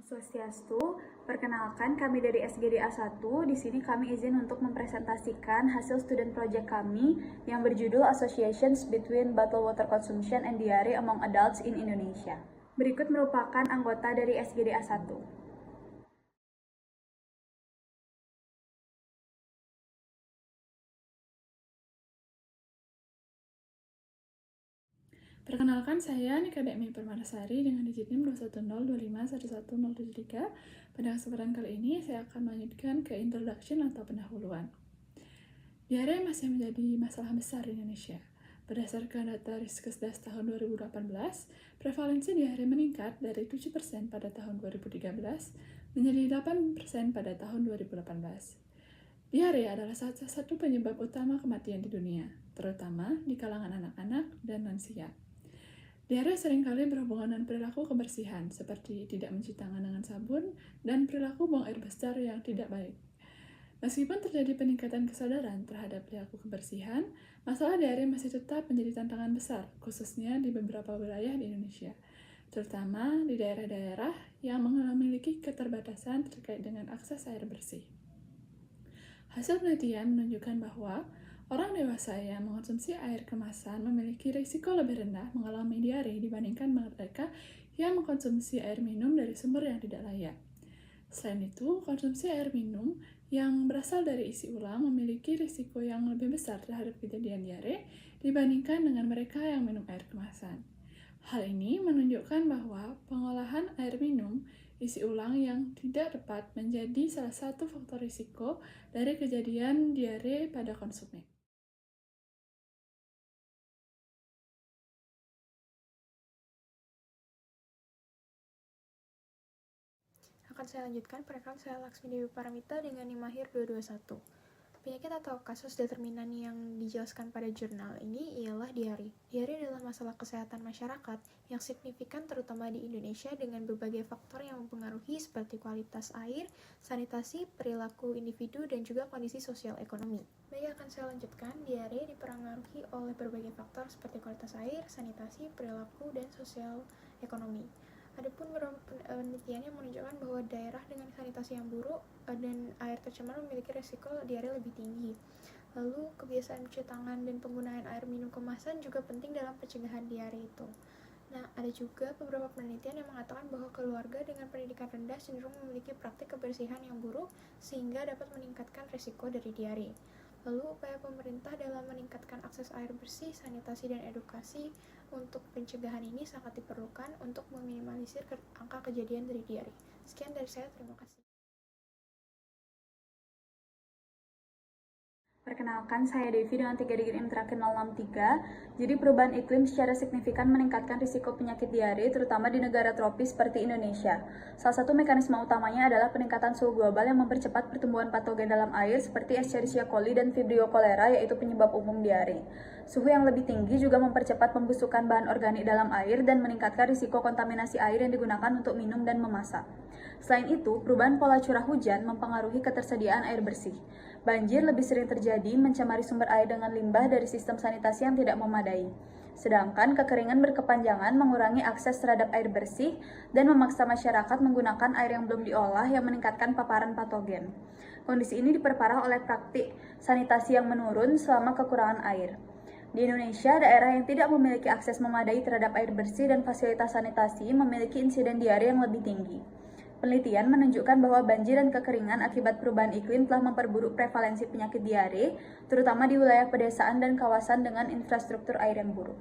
Om Swastiastu, perkenalkan kami dari SGD A1. Di sini kami izin untuk mempresentasikan hasil student project kami yang berjudul Associations Between Bottled Water Consumption and Diarrhea Among Adults in Indonesia. Berikut merupakan anggota dari SGD A1. Perkenalkan, saya Nika Demi Permatasari dengan digit NIM 21025111073. Pada kesempatan kali ini, saya akan melanjutkan ke introduction atau pendahuluan. Diare masih menjadi masalah besar di Indonesia. Berdasarkan data Riskesdas tahun 2018, prevalensi diare meningkat dari 7% pada tahun 2013 menjadi 8% pada tahun 2018. Diare adalah salah satu penyebab utama kematian di dunia, terutama di kalangan anak-anak dan lansia. Diare seringkali berhubungan dengan perilaku kebersihan, seperti tidak mencuci tangan dengan sabun dan perilaku buang air besar yang tidak baik. Meskipun terjadi peningkatan kesadaran terhadap perilaku kebersihan, masalah diare masih tetap menjadi tantangan besar, khususnya di beberapa wilayah di Indonesia, terutama di daerah-daerah yang memiliki keterbatasan terkait dengan akses air bersih. Hasil penelitian menunjukkan bahwa orang dewasa yang mengonsumsi air kemasan memiliki risiko lebih rendah mengalami diare dibandingkan mereka yang mengkonsumsi air minum dari sumber yang tidak layak. Selain itu, konsumsi air minum yang berasal dari isi ulang memiliki risiko yang lebih besar terhadap kejadian diare dibandingkan dengan mereka yang minum air kemasan. Hal ini menunjukkan bahwa pengolahan air minum isi ulang yang tidak tepat menjadi salah satu faktor risiko dari kejadian diare pada konsumen. Akan saya lanjutkan, perkenalkan saya Laksmi Dewi Paramita dengan NIM akhir 221. Penyakit atau kasus determinan yang dijelaskan pada jurnal ini ialah diare. Diare adalah masalah kesehatan masyarakat yang signifikan terutama di Indonesia dengan berbagai faktor yang mempengaruhi seperti kualitas air, sanitasi, perilaku individu, dan juga kondisi sosial ekonomi. Baik, akan saya lanjutkan. Diare dipengaruhi oleh berbagai faktor seperti kualitas air, sanitasi, perilaku, dan sosial ekonomi. Adapun beberapa penelitian yang menunjukkan bahwa daerah dengan sanitasi yang buruk dan air tercemar memiliki risiko diare lebih tinggi. Lalu, kebiasaan mencuci tangan dan penggunaan air minum kemasan juga penting dalam pencegahan diare itu. Nah, ada juga beberapa penelitian yang mengatakan bahwa keluarga dengan pendidikan rendah cenderung memiliki praktik kebersihan yang buruk sehingga dapat meningkatkan risiko dari diare. Lalu, upaya pemerintah dalam meningkatkan akses air bersih, sanitasi, dan edukasi untuk pencegahan ini sangat diperlukan untuk meminimalisir angka kejadian dari diare. Sekian dari saya, terima kasih. Perkenalkan, saya Devi dengan 3 digit NIM terakhir 063. Jadi perubahan iklim secara signifikan meningkatkan risiko penyakit diare, terutama di negara tropis seperti Indonesia. Salah satu mekanisme utamanya adalah peningkatan suhu global yang mempercepat pertumbuhan patogen dalam air seperti Escherichia coli dan Vibrio cholera, yaitu penyebab umum diare. Suhu yang lebih tinggi juga mempercepat pembusukan bahan organik dalam air dan meningkatkan risiko kontaminasi air yang digunakan untuk minum dan memasak. Selain itu, perubahan pola curah hujan mempengaruhi ketersediaan air bersih. Banjir lebih sering terjadi mencemari sumber air dengan limbah dari sistem sanitasi yang tidak memadai. Sedangkan kekeringan berkepanjangan mengurangi akses terhadap air bersih dan memaksa masyarakat menggunakan air yang belum diolah yang meningkatkan paparan patogen. Kondisi ini diperparah oleh praktik sanitasi yang menurun selama kekurangan air. Di Indonesia, daerah yang tidak memiliki akses memadai terhadap air bersih dan fasilitas sanitasi memiliki insiden diare yang lebih tinggi. Penelitian menunjukkan bahwa banjir dan kekeringan akibat perubahan iklim telah memperburuk prevalensi penyakit diare, terutama di wilayah pedesaan dan kawasan dengan infrastruktur air yang buruk.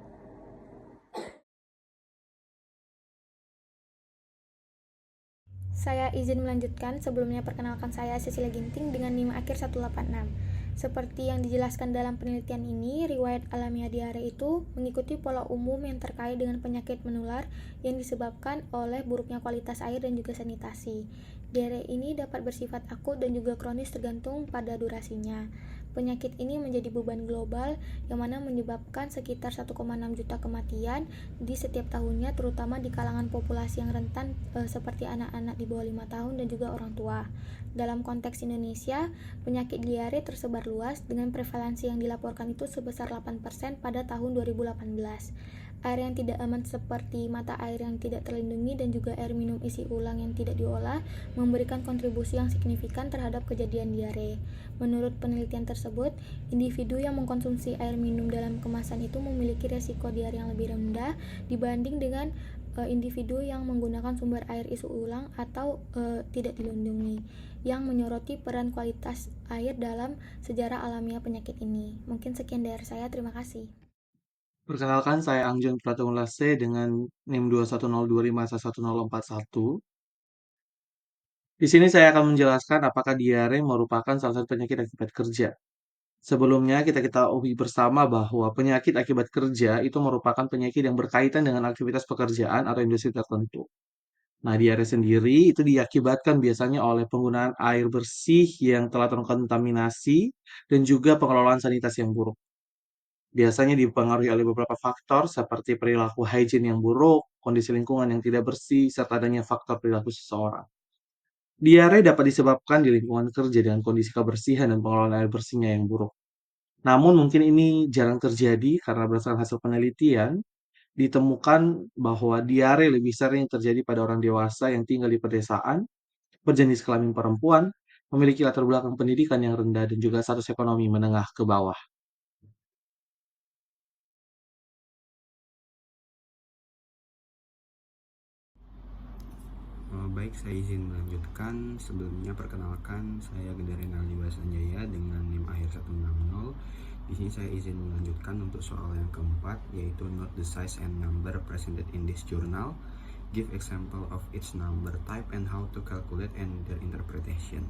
Saya izin melanjutkan. Sebelumnya perkenalkan saya Cecilia Ginting dengan NIM akhir 186. Seperti yang dijelaskan dalam penelitian ini, riwayat alamiah diare itu mengikuti pola umum yang terkait dengan penyakit menular yang disebabkan oleh buruknya kualitas air dan juga sanitasi. Diare ini dapat bersifat akut dan juga kronis tergantung pada durasinya. Penyakit ini menjadi beban global yang mana menyebabkan sekitar 1,6 juta kematian di setiap tahunnya, terutama di kalangan populasi yang rentan seperti anak-anak di bawah 5 tahun dan juga orang tua. Dalam konteks Indonesia, penyakit diare tersebar luas dengan prevalensi yang dilaporkan itu sebesar 8% pada tahun 2018. air yang tidak aman seperti mata air yang tidak terlindungi dan juga air minum isi ulang yang tidak diolah memberikan kontribusi yang signifikan terhadap kejadian diare. Menurut penelitian tersebut, individu yang mengkonsumsi air minum dalam kemasan itu memiliki resiko diare yang lebih rendah dibanding dengan individu yang menggunakan sumber air isi ulang atau tidak dilindungi, yang menyoroti peran kualitas air dalam sejarah alamiah penyakit ini. Mungkin sekian dari saya, terima kasih. Perkenalkan, saya Angjun Pratunglase dengan NIM 21025111041. Di sini saya akan menjelaskan apakah diare merupakan salah satu penyakit akibat kerja. Sebelumnya, kita ketahui bersama bahwa penyakit akibat kerja itu merupakan penyakit yang berkaitan dengan aktivitas pekerjaan atau industri tertentu. Nah, diare sendiri itu diakibatkan biasanya oleh penggunaan air bersih yang telah terkontaminasi dan juga pengelolaan sanitasi yang buruk. Biasanya dipengaruhi oleh beberapa faktor seperti perilaku hygiene yang buruk, kondisi lingkungan yang tidak bersih, serta adanya faktor perilaku seseorang. Diare dapat disebabkan di lingkungan kerja dengan kondisi kebersihan dan pengelolaan air bersihnya yang buruk. Namun mungkin ini jarang terjadi karena berdasarkan hasil penelitian, ditemukan bahwa diare lebih sering terjadi pada orang dewasa yang tinggal di pedesaan, berjenis kelamin perempuan, memiliki latar belakang pendidikan yang rendah, dan juga status ekonomi menengah ke bawah. Baik, saya izin melanjutkan. Sebelumnya perkenalkan, saya Gendari Naldiwa Sanjaya dengan NIM akhir 160. Di sini saya izin melanjutkan untuk soal yang keempat, yaitu note the size and number presented in this journal. Give example of each number type and how to calculate and their interpretation.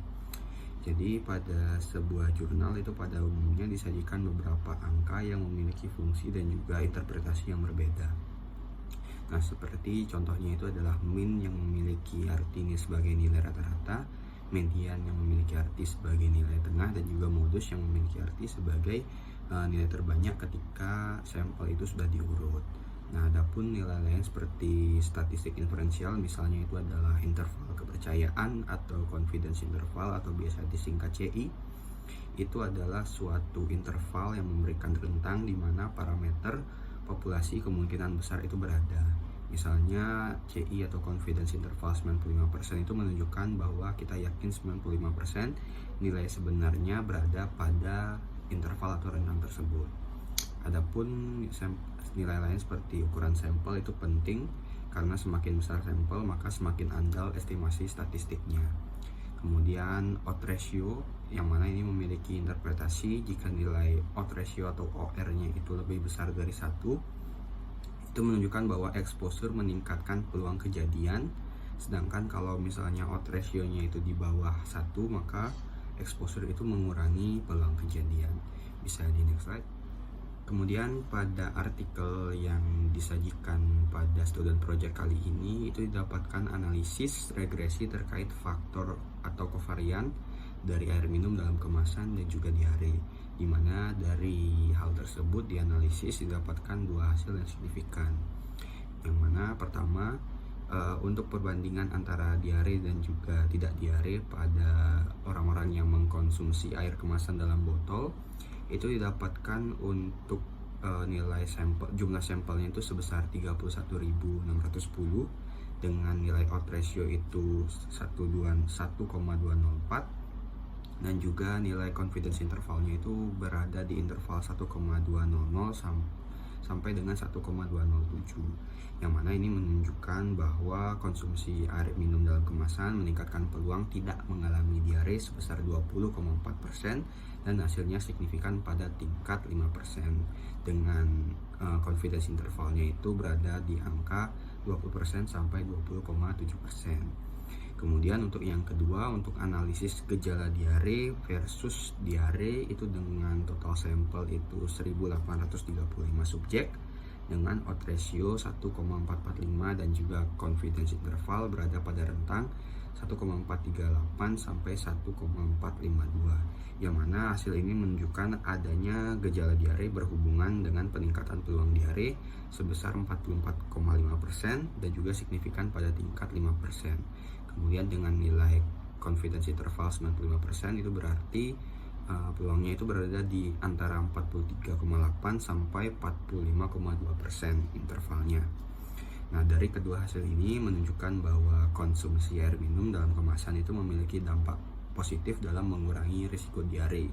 Jadi pada sebuah jurnal itu pada umumnya disajikan beberapa angka yang memiliki fungsi dan juga interpretasi yang berbeda. Nah, seperti contohnya itu adalah min yang memiliki arti ini sebagai nilai rata-rata, median yang memiliki arti sebagai nilai tengah, dan juga modus yang memiliki arti sebagai nilai terbanyak ketika sampel itu sudah diurut. Nah, adapun nilai lain seperti statistik inferensial, misalnya itu adalah interval kepercayaan atau confidence interval atau biasa disingkat CI. Itu adalah suatu interval yang memberikan rentang di mana parameter populasi kemungkinan besar itu berada. Misalnya CI atau confidence interval 95% itu menunjukkan bahwa kita yakin 95% nilai sebenarnya berada pada interval atau rentang tersebut. Adapun nilai lain seperti ukuran sampel itu penting karena semakin besar sampel maka semakin andal estimasi statistiknya. Kemudian odds ratio yang mana ini memiliki interpretasi jika nilai odds ratio atau OR-nya itu lebih besar dari 1, itu menunjukkan bahwa exposure meningkatkan peluang kejadian, sedangkan kalau misalnya odds ratio-nya itu di bawah 1 maka exposure itu mengurangi peluang kejadian. Bisa di next slide. Kemudian pada artikel yang disajikan pada student project kali ini itu didapatkan analisis regresi terkait faktor atau kovarian dari air minum dalam kemasan dan juga diare, di mana dari hal tersebut dianalisis didapatkan dua hasil yang signifikan. Yang mana pertama, untuk perbandingan antara diare dan juga tidak diare pada orang-orang yang mengkonsumsi air kemasan dalam botol itu didapatkan untuk nilai sampel, jumlah sampelnya itu sebesar 31.610 dengan nilai odds ratio itu 1,204 dan juga nilai confidence intervalnya itu berada di interval 1,200 sampai dengan 1,207, yang mana ini menunjukkan bahwa konsumsi air minum dalam kemasan meningkatkan peluang tidak mengalami diare sebesar 20,4% dan hasilnya signifikan pada tingkat 5% dengan confidence intervalnya itu berada di angka 20% sampai 20,7%. Kemudian untuk yang kedua, untuk analisis gejala diare versus diare itu dengan total sampel itu 1835 subjek dengan odds ratio 1,445 dan juga confidence interval berada pada rentang 1,438 sampai 1,452, yang mana hasil ini menunjukkan adanya gejala diare berhubungan dengan peningkatan peluang diare sebesar 44,5% dan juga signifikan pada tingkat 5%. Kemudian dengan nilai confidence interval 95% itu berarti Peluangnya itu berada di antara 43,8 sampai 45,2% intervalnya. Nah, dari kedua hasil ini menunjukkan bahwa konsumsi air minum dalam kemasan itu memiliki dampak positif dalam mengurangi risiko diare.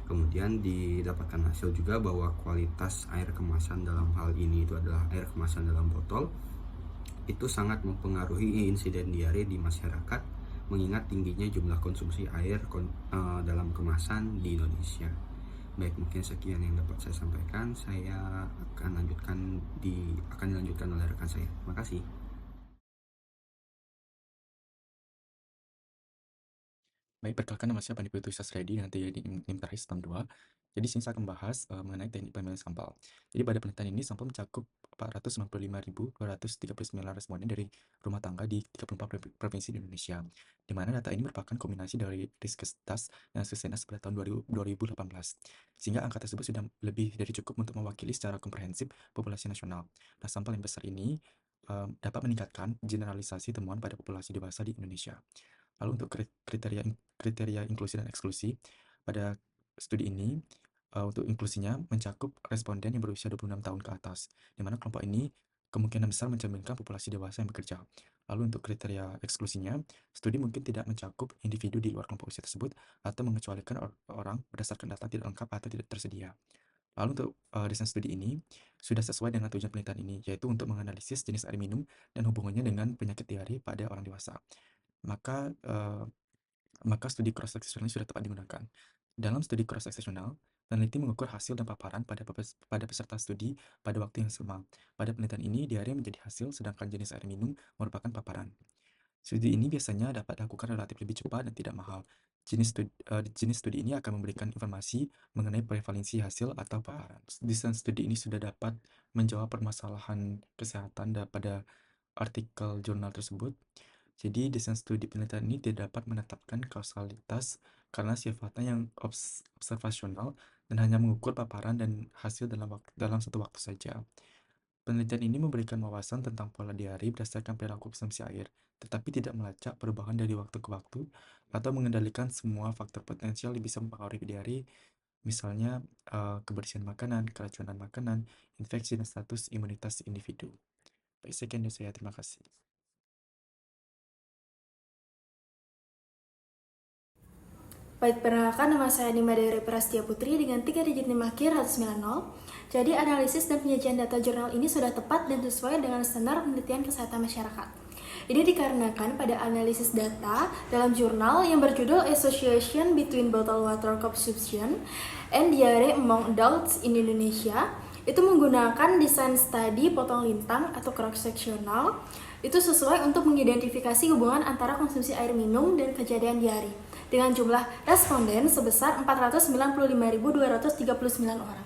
Kemudian didapatkan hasil juga bahwa kualitas air kemasan dalam hal ini itu adalah air kemasan dalam botol itu sangat mempengaruhi insiden diare di masyarakat, mengingat tingginya jumlah konsumsi air dalam kemasan di Indonesia. Baik, mungkin sekian yang dapat saya sampaikan. Saya akan dilanjutkan oleh rekan saya. Terima kasih. Baik, perkenalkan nama saya Pandit Putus Sasredi dengan TID NIM terakhir STAM 2. Jadi sini saya akan membahas mengenai teknik pemilihan sampel. Jadi pada penelitian ini sampel mencakup 495.239 responden dari rumah tangga di 34 provinsi di Indonesia. Di mana data ini merupakan kombinasi dari Riskesdas dan Susenas pada tahun 2018. Sehingga angka tersebut sudah lebih dari cukup untuk mewakili secara komprehensif populasi nasional. Nah, sampel yang besar ini dapat meningkatkan generalisasi temuan pada populasi dewasa di Indonesia. Lalu untuk kriteria inklusi dan eksklusi, pada studi ini untuk inklusinya mencakup responden yang berusia 26 tahun ke atas, di mana kelompok ini kemungkinan besar mencerminkan populasi dewasa yang bekerja. Lalu untuk kriteria eksklusinya, studi mungkin tidak mencakup individu di luar kelompok usia tersebut atau mengecualikan orang berdasarkan data tidak lengkap atau tidak tersedia. Lalu untuk desain studi ini sudah sesuai dengan tujuan penelitian ini, yaitu untuk menganalisis jenis air minum dan hubungannya dengan penyakit diare pada orang dewasa. Maka studi cross-seksional sudah tepat digunakan. Dalam studi cross-seksional, peneliti mengukur hasil dan paparan pada peserta studi pada waktu yang sama. Pada penelitian ini, diare menjadi hasil, sedangkan jenis air minum merupakan paparan. Studi ini biasanya dapat dilakukan relatif lebih cepat dan tidak mahal. Jenis studi ini akan memberikan informasi mengenai prevalensi hasil atau paparan. Desain studi ini sudah dapat menjawab permasalahan kesehatan pada artikel jurnal tersebut. Jadi, desain studi penelitian ini tidak dapat menetapkan kausalitas karena sifatnya yang observasional dan hanya mengukur paparan dan hasil dalam satu waktu saja. Penelitian ini memberikan wawasan tentang pola diare berdasarkan perilaku konsumsi air, tetapi tidak melacak perubahan dari waktu ke waktu atau mengendalikan semua faktor potensial yang bisa mempengaruhi diare, misalnya kebersihan makanan, keracunan makanan, infeksi, dan status imunitas individu. Baik, sekian dari saya. Terima kasih. Baik, perkenalkan nama saya Nima Dewi Prastia Putri dengan 3 digit NIM akhir 190. Jadi analisis dan penyajian data jurnal ini sudah tepat dan sesuai dengan standar penelitian kesehatan masyarakat. Ini dikarenakan pada analisis data dalam jurnal yang berjudul Association Between Bottled Water Consumption and Diare Among Adults in Indonesia itu menggunakan desain studi potong lintang atau cross-sectional itu sesuai untuk mengidentifikasi hubungan antara konsumsi air minum dan kejadian diare dengan jumlah responden sebesar 495.239 orang.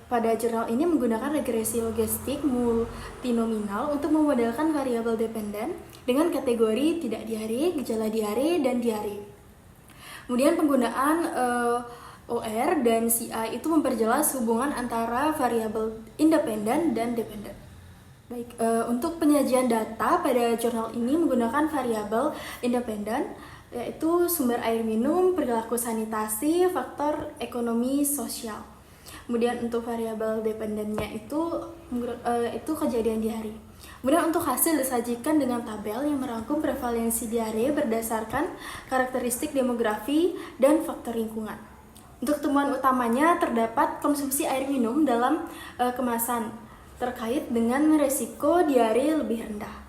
Pada jurnal ini menggunakan regresi logistik multinominal untuk memodelkan variabel dependen dengan kategori tidak diare, gejala diare, dan diare. Kemudian penggunaan OR dan CI itu memperjelas hubungan antara variabel independen dan dependen. Baik, untuk penyajian data pada jurnal ini menggunakan variabel independen, yaitu sumber air minum, perilaku sanitasi, faktor ekonomi sosial. Kemudian untuk variabel dependennya itu kejadian diare. Kemudian untuk hasil disajikan dengan tabel yang merangkum prevalensi diare berdasarkan karakteristik demografi dan faktor lingkungan. Untuk temuan utamanya terdapat konsumsi air minum dalam kemasan terkait dengan resiko diare lebih rendah.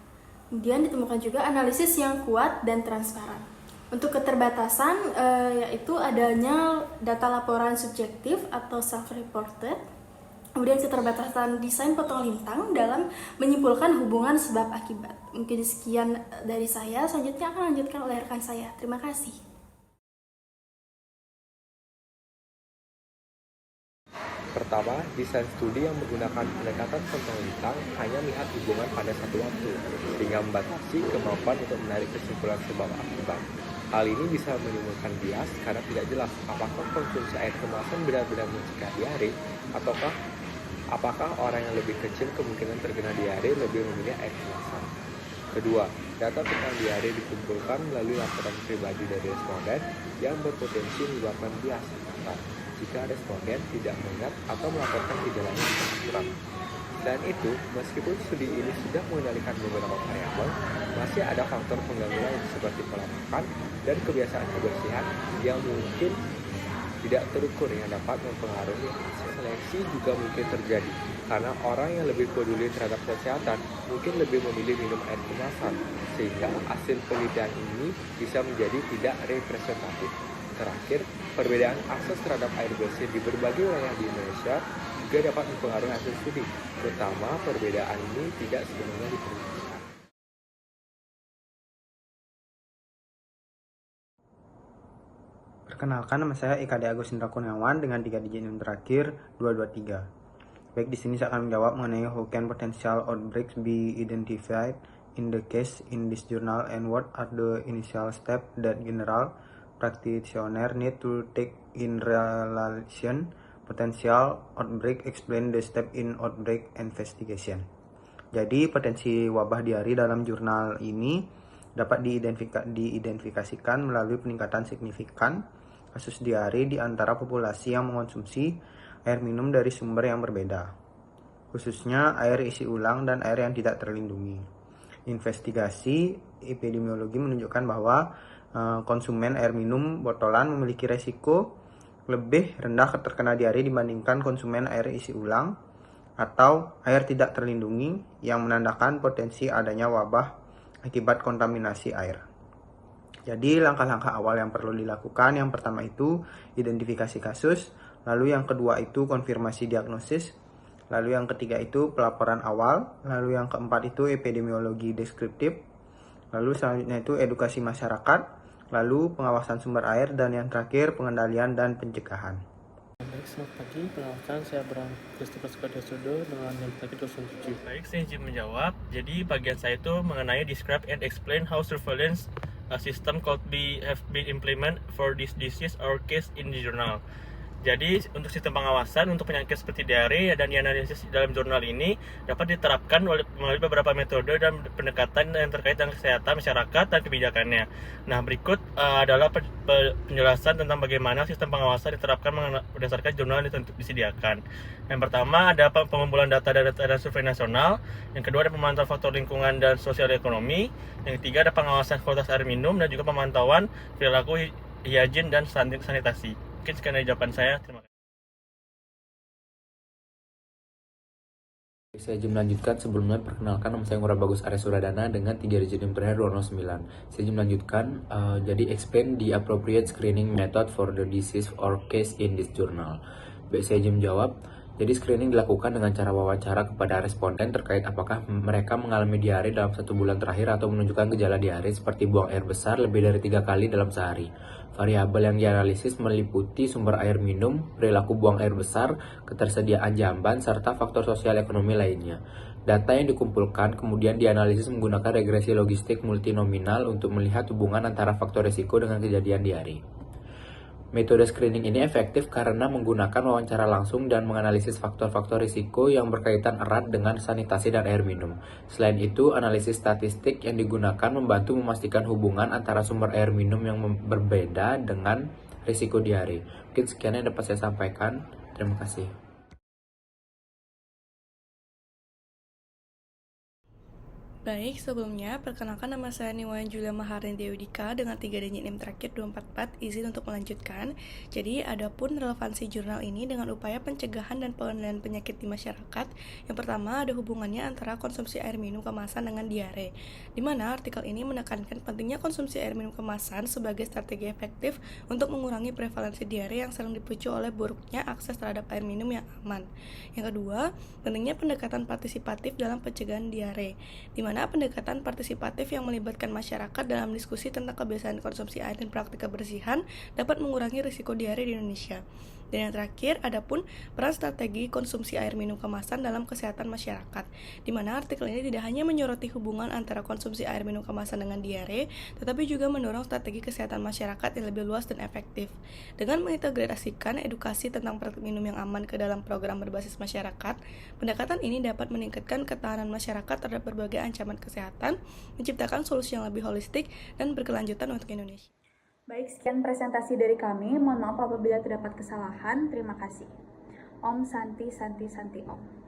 Kemudian ditemukan juga analisis yang kuat dan transparan. Untuk keterbatasan yaitu adanya data laporan subjektif atau self-reported. Kemudian keterbatasan desain potong lintang dalam menyimpulkan hubungan sebab akibat. Mungkin sekian dari saya, selanjutnya akan lanjutkan oleh rekan saya. Terima kasih. Pertama, desain studi yang menggunakan pendekatan potong lintang hanya melihat hubungan pada satu waktu, sehingga membatasi kemampuan untuk menarik kesimpulan sebab akibat. Hal ini bisa menimbulkan bias karena tidak jelas apakah konsumsi air kemasan benar-benar mencegah diare, ataukah apakah orang yang lebih kecil kemungkinan terkena diare lebih memilih air kemasan. Kedua, Data tentang diare dikumpulkan melalui laporan pribadi dari responden yang berpotensi menyebabkan bias jika responden tidak mengingat atau melaporkan gejalanya secara akurat. Selain itu, meskipun studi ini sudah mengendalikan beberapa variabel, masih ada faktor pengganggu lain seperti pola makan dan kebiasaan kebersihan yang mungkin tidak terukur yang dapat mempengaruhi hasil seleksi juga mungkin terjadi karena orang yang lebih peduli terhadap kesehatan mungkin lebih memilih minum air kemasan sehingga hasil penelitian ini bisa menjadi tidak representatif. Terakhir, perbedaan akses terhadap air bersih di berbagai wilayah di Indonesia juga dapat mempengaruhi hasil studi, terutama perbedaan ini tidak sepenuhnya diperlukan. Perkenalkan, nama saya IKD Agus Indra Kurniawan dengan 3 digit NIM terakhir 223. Baik, di sini saya akan menjawab mengenai how can potential outbreaks be identified in the case in this journal and what are the initial steps that general practitioner need to take in relation potential outbreak, explain the step in outbreak investigation. Jadi potensi wabah diare dalam jurnal ini dapat diidentifikasikan melalui peningkatan signifikan kasus diare di antara populasi yang mengonsumsi air minum dari sumber yang berbeda, khususnya air isi ulang dan air yang tidak terlindungi. Investigasi epidemiologi menunjukkan bahwa konsumen air minum botolan memiliki resiko lebih rendah terkena diare dibandingkan konsumen air isi ulang atau air tidak terlindungi, yang menandakan potensi adanya wabah akibat kontaminasi air. Jadi langkah-langkah awal yang perlu dilakukan, yang pertama itu identifikasi kasus, lalu yang kedua itu konfirmasi diagnosis, lalu yang ketiga itu pelaporan awal, lalu yang keempat itu epidemiologi deskriptif, lalu selanjutnya itu edukasi masyarakat, lalu pengawasan sumber air, dan yang terakhir pengendalian dan pencegahan. Baik, selamat pagi. Perkenalkan, saya Abraham Christopher Sukardosudo dengan NIM terakhir 207. Baik, saya izin menjawab. Jadi bagian saya itu mengenai describe and explain how surveillance system could have been implemented for this disease or case in the journal. Jadi untuk sistem pengawasan untuk penyakit seperti diare dan dianalisis dalam jurnal ini dapat diterapkan melalui beberapa metode dan pendekatan yang terkait dengan kesehatan masyarakat dan kebijakannya. Nah, berikut adalah penjelasan tentang bagaimana sistem pengawasan diterapkan berdasarkan jurnal yang disediakan. Yang pertama ada pengumpulan data dan survei nasional. Yang kedua ada pemantauan faktor lingkungan dan sosial ekonomi. Yang ketiga ada pengawasan kualitas air minum dan juga pemantauan perilaku higien dan sanitasi. Mungkin sekian dari jawaban saya. Terima kasih. Saya izin melanjutkan. Sebelumnya perkenalkan, nama saya Ngurah Bagus Arya Suradana dengan 3 digit NIM terakhir 209. Saya izin melanjutkan. Jadi explain the appropriate screening method for the disease or case in this journal. Baik, saya izin menjawab. Jadi screening dilakukan dengan cara wawancara kepada responden terkait apakah mereka mengalami diare dalam 1 bulan terakhir atau menunjukkan gejala diare seperti buang air besar lebih dari 3 kali dalam sehari. Variabel yang dianalisis meliputi sumber air minum, perilaku buang air besar, ketersediaan jamban, serta faktor sosial ekonomi lainnya. Data yang dikumpulkan kemudian dianalisis menggunakan regresi logistik multinominal untuk melihat hubungan antara faktor risiko dengan kejadian diare. Metode screening ini efektif karena menggunakan wawancara langsung dan menganalisis faktor-faktor risiko yang berkaitan erat dengan sanitasi dan air minum. Selain itu, analisis statistik yang digunakan membantu memastikan hubungan antara sumber air minum yang berbeda dengan risiko diare. Mungkin sekian yang dapat saya sampaikan. Terima kasih. Baik, sebelumnya perkenalkan nama saya Niwayan Julia Maharani Dewdika dengan 3 digit NIM terakhir 244, izin untuk melanjutkan. Jadi, adapun relevansi jurnal ini dengan upaya pencegahan dan pengendalian penyakit di masyarakat. Yang pertama, ada hubungannya antara konsumsi air minum kemasan dengan diare, di mana artikel ini menekankan pentingnya konsumsi air minum kemasan sebagai strategi efektif untuk mengurangi prevalensi diare yang sering dipicu oleh buruknya akses terhadap air minum yang aman. Yang kedua, pentingnya pendekatan partisipatif dalam pencegahan diare, di mana pendekatan partisipatif yang melibatkan masyarakat dalam diskusi tentang kebiasaan konsumsi air dan praktik kebersihan dapat mengurangi risiko diare di Indonesia. Dan yang terakhir, adapun peran strategi konsumsi air minum kemasan dalam kesehatan masyarakat, di mana artikel ini tidak hanya menyoroti hubungan antara konsumsi air minum kemasan dengan diare, tetapi juga mendorong strategi kesehatan masyarakat yang lebih luas dan efektif. Dengan mengintegrasikan edukasi tentang praktik minum yang aman ke dalam program berbasis masyarakat, pendekatan ini dapat meningkatkan ketahanan masyarakat terhadap berbagai ancaman kesehatan, menciptakan solusi yang lebih holistik dan berkelanjutan untuk Indonesia. Baik, sekian presentasi dari kami. Mohon maaf apabila terdapat kesalahan. Terima kasih. Om Santi Santi Santi Om.